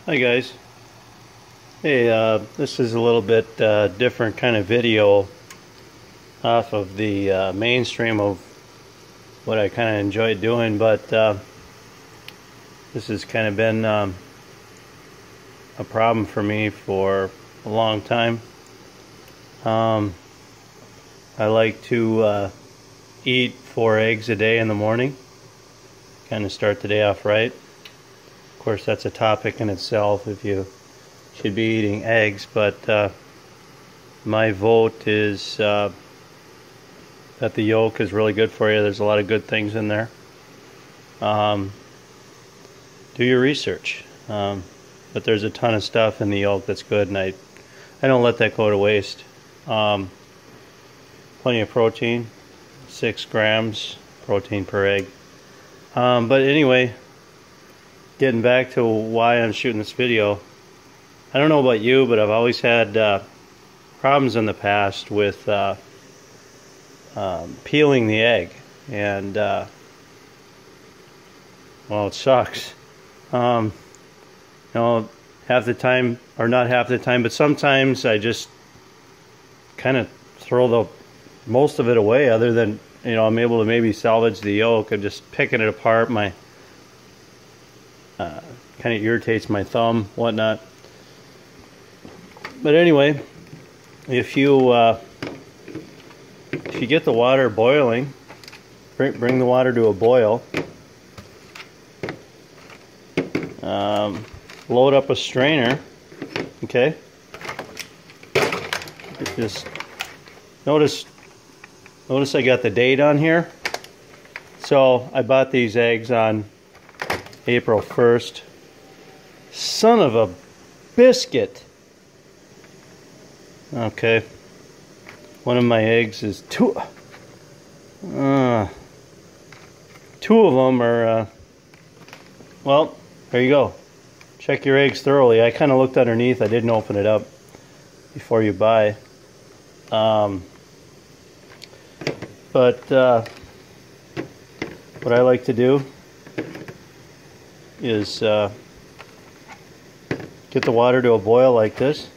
Hi guys. Hey, this is a little bit different kind of video off of the mainstream of what I kind of enjoyed doing, but this has kind of been a problem for me for a long time. I like to eat 4 eggs a day in the morning, kind of start the day off right. Of course, that's a topic in itself if you should be eating eggs, but my vote is that the yolk is really good for you. There's a lot of good things in there. Do your research, but there's a ton of stuff in the yolk that's good, and I don't let that go to waste. Plenty of protein, 6 grams protein per egg. But anyway, getting back to why I'm shooting this video, I don't know about you, but I've always had problems in the past with peeling the egg, and well, it sucks. You know, half the time, or not half the time, but sometimes I just kind of throw the most of it away. Other than, you know, I'm able to maybe salvage the yolk. I'm just picking it apart. My kind of irritates my thumb, whatnot. But anyway, if you get the water boiling, bring the water to a boil. Load up a strainer. Okay. Just notice I got the date on here. So I bought these eggs on April 1st. Son of a biscuit. Okay. One of my eggs is two of them are, well, there you go. Check your eggs thoroughly. I kind of looked underneath. I didn't open it up before you buy. But what I like to do is get the water to a boil like this.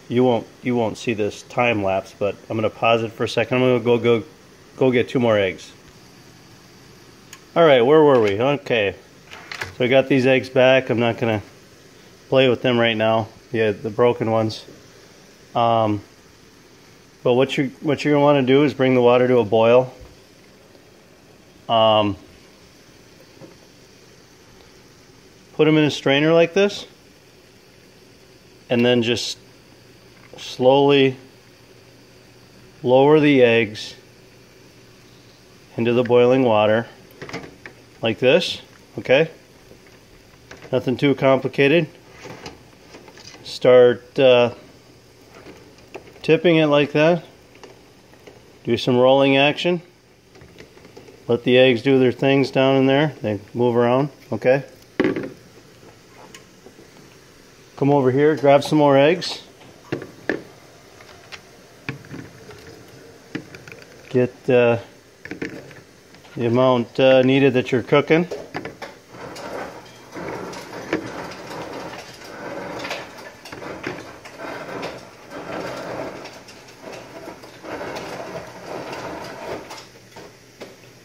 You won't see this time lapse, but I'm going to pause it for a second. I'm going to go get 2 more eggs. All right, where were we? Okay, so I got these eggs back. I'm not going to play with them right now. Yeah, the broken ones. But what you're going to want to do is bring the water to a boil. Put them in a strainer like this, and then just slowly lower the eggs into the boiling water like this. Okay, nothing too complicated. Start tipping it like that. Do some rolling action. Let the eggs do their things down in there. They move around. Okay, come over here, grab some more eggs. Get the amount needed that you're cooking.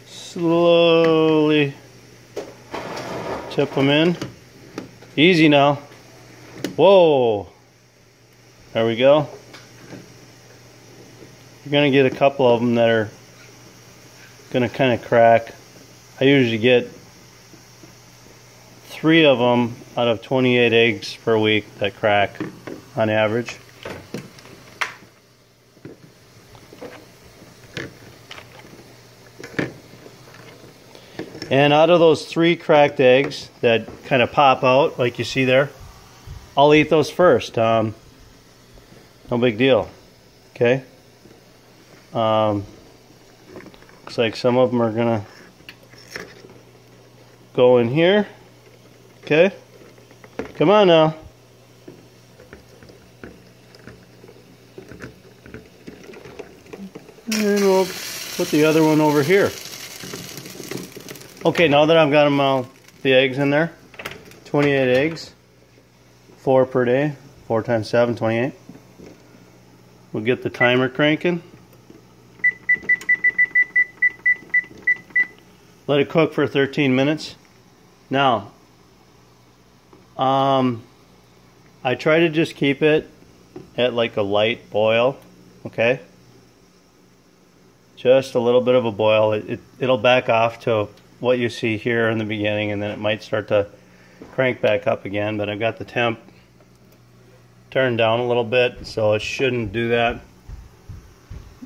Slowly tip them in. Easy now. Whoa! There we go. You're going to get a couple of them that are going to kind of crack. I usually get 3 of them out of 28 eggs per week that crack on average. And out of those 3 cracked eggs that kind of pop out, like you see there, I'll eat those first. No big deal. Okay. Looks like some of them are gonna go in here. Okay. Come on now. And we'll put the other one over here. Okay, now that I've got them all the eggs in there. 28 eggs, 4 per day, 4 times 7, 28. We'll get the timer cranking. Let it cook for 13 minutes. Now, I try to just keep it at like a light boil, okay? Just a little bit of a boil. It'll back off to what you see here in the beginning, and then it might start to crank back up again, but I've got the temp turned down a little bit, so it shouldn't do that.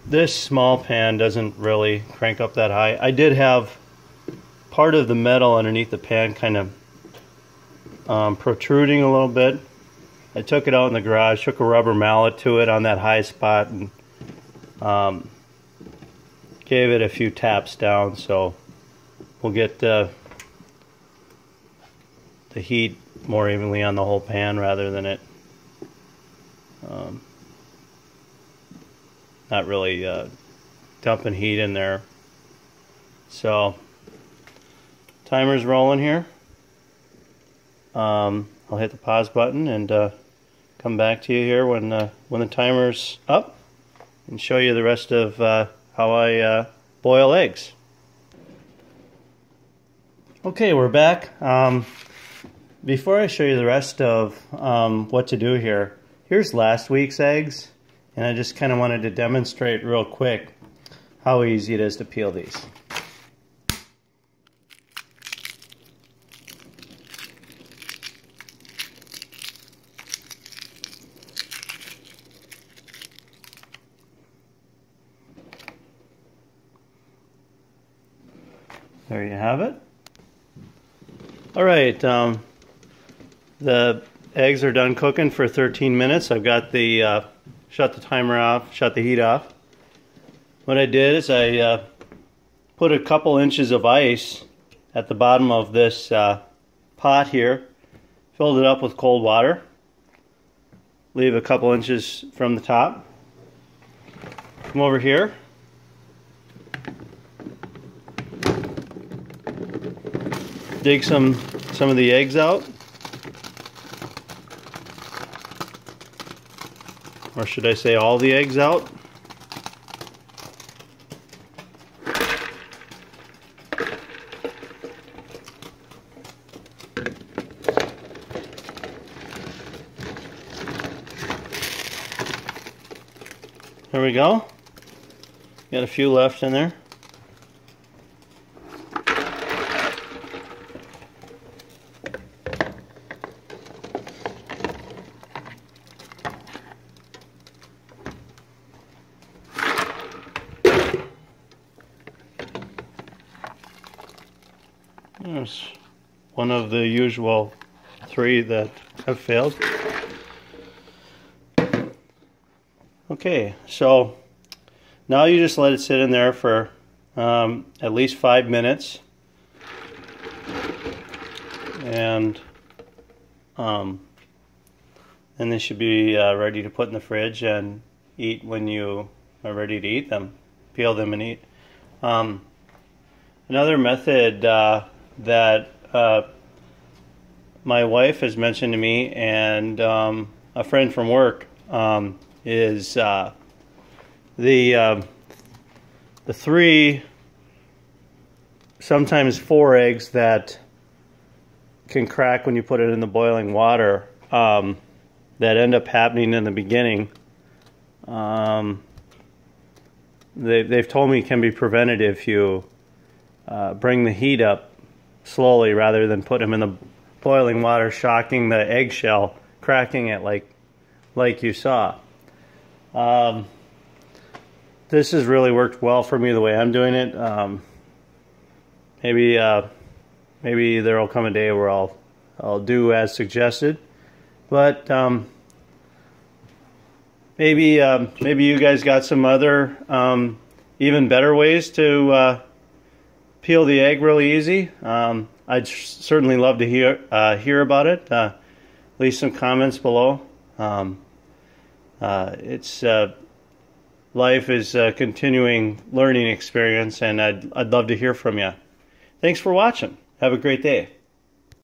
This small pan doesn't really crank up that high. I did have part of the metal underneath the pan kind of protruding a little bit. I took it out in the garage, took a rubber mallet to it on that high spot, and gave it a few taps down, so we'll get the heat more evenly on the whole pan rather than it not really dumping heat in there. So timer's rolling here. I'll hit the pause button and come back to you here when the timer's up and show you the rest of how I boil eggs. Okay, we're back. Before I show you the rest of what to do here, here's last week's eggs, and I just kind of wanted to demonstrate real quick how easy it is to peel these. There you have it. All right, the eggs are done cooking for 13 minutes. I've got the shut the timer off, shut the heat off. What I did is I put a couple inches of ice at the bottom of this pot here, filled it up with cold water, leave a couple inches from the top. Come over here. Dig some of the eggs out. Or should I say all the eggs out? There we go. Got a few left in there. There's one of the usual 3 that have failed. Okay, so now you just let it sit in there for at least 5 minutes, and they should be ready to put in the fridge and eat when you are ready to eat them. Peel them and eat. Another method that my wife has mentioned to me, and a friend from work, is the 3, sometimes 4 eggs that can crack when you put it in the boiling water, that end up happening in the beginning. They've told me can be prevented if you bring the heat up slowly rather than put them in the boiling water, shocking the eggshell, cracking it like you saw. This has really worked well for me the way I'm doing it. Maybe there will come a day where I'll do as suggested, but maybe you guys got some other even better ways to peel the egg really easy. I'd certainly love to hear about it. Leave some comments below. Life is a continuing learning experience, and I'd love to hear from you. Thanks for watching. Have a great day.